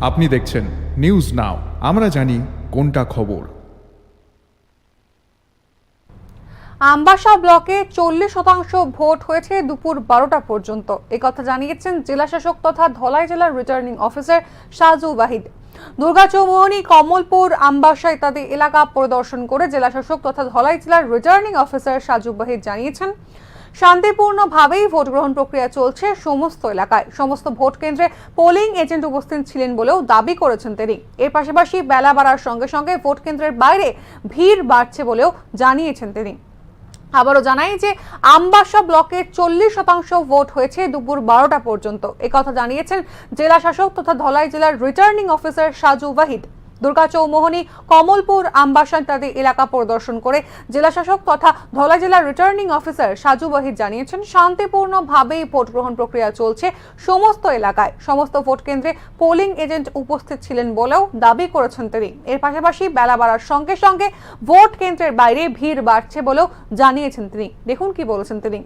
আপনি দেখছেন news now, আমরা জানি কোনটা খবর। আমবাসা ব্লকে 40% ভোট হয়েছে দুপুর 12টা পর্যন্ত। একথা জানিয়েছেন জেলাশাসক তথা ধলাই জেলার রিটার্নিং অফিসার সাজু ওয়াহিদ। দুর্গাচৌমোহনী, কমলপুর, আমবাসা ইত্যাদি এলাকা পরিদর্শন করে জেলাশাসক তথা ধলাই জেলার রিটার্নিং অফিসার সাজু ওয়াহিদ জানিয়েছেন, শান্তিপূর্ণভাবেই ভোট গ্রহণ প্রক্রিয়া চলছে সমস্ত এলাকায়। সমস্ত ভোট কেন্দ্রে পোলিং এজেন্ট উপস্থিত ছিলেন বলেও দাবি করেছেন তিনি। এর পাশাপাশি বেলা বাড়ার সঙ্গে সঙ্গে ভোট কেন্দ্রের বাইরে ভিড় বাড়ছে বলেও জানিয়েছেন তিনি। আবারও জানাই যে আমবাসা ব্লকে 40% ভোট হয়েছে দুপুর 12টা পর্যন্ত। একথা জানিয়েছেন জেলা শাসক তথা ধলাই জেলার রিটার্নিং অফিসার সাজু ওয়াহিদ। দুর্গাচৌমোহনী, কমলপুর, আমবাসা ইত্যাদি এলাকা পরিদর্শন করে জেলাশাসক তথা ধলাই জেলার রিটার্নিং অফিসার সাজু ওয়াহিদ জানিয়েছেন, শান্তিপূর্ণভাবেই ভোট গ্রহণ প্রক্রিয়া চলছে সমস্ত এলাকায়। সমস্ত ভোট কেন্দ্রে পোলিং এজেন্ট উপস্থিত ছিলেন বলেও দাবি করেছেন তিনি। এর পাশাপাশি বেলা বাড়ার সঙ্গে সঙ্গে ভোট কেন্দ্রের বাইরে ভিড় বাড়ছে বলেও জানিয়েছেন তিনি। দেখুন কি বলেছেন তিনি।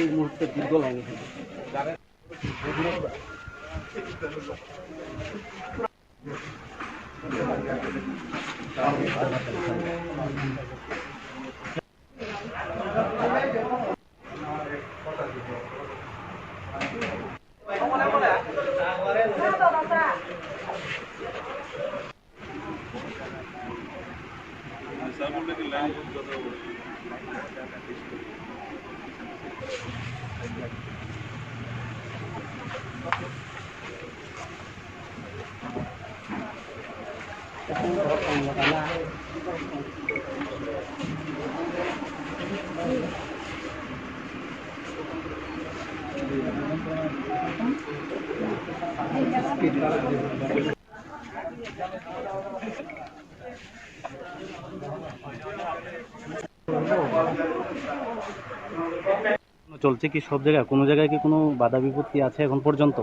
এই মুহূর্তে দীর্ঘ লাইনে চলছে কি সব জায়গায় কোনো জায়গায় কি কোনো বাধা বিপত্তি আছে এখন পর্যন্ত?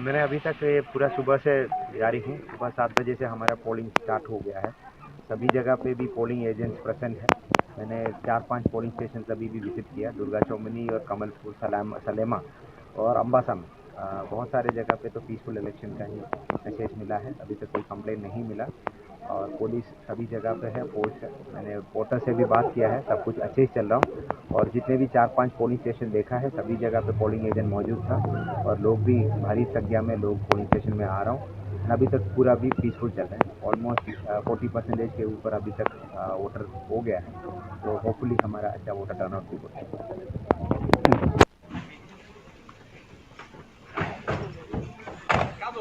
मैंने अभी तक ये पूरा सुबह से जारी हूँ। सुबह 7 बजे से हमारा पोलिंग स्टार्ट हो गया है। सभी जगह पे भी पोलिंग एजेंट्स प्रेजेंट है। मैंने 4-5 पोलिंग स्टेशन अभी भी विजिट किया, दुर्गाचौमनी और कमलपुर, सलेमा और अम्बासा में। बहुत सारे जगह पे तो पीसफुल इलेक्शन का ही मैसेज मिला है, अभी तक कोई कंप्लेंट नहीं मिला और पुलिस सभी जगह पे है, फोर्स है। मैंने पोर्टर से भी बात किया है, सब कुछ अच्छे से चल रहा हूँ और जितने भी 4-5 पोलिंग स्टेशन देखा है सभी जगह पे पोलिंग एजेंट मौजूद था और लोग भी भारी संख्या में लोग पोलिंग स्टेशन में आ रहा हूँ। अभी तक पूरा भी पीसफुल चल रहा है। ऑलमोस्ट 40% के ऊपर अभी तक वोटर हो गया है, तो होपफुली हमारा अच्छा वोटर टर्नआउट भी हो सकता है।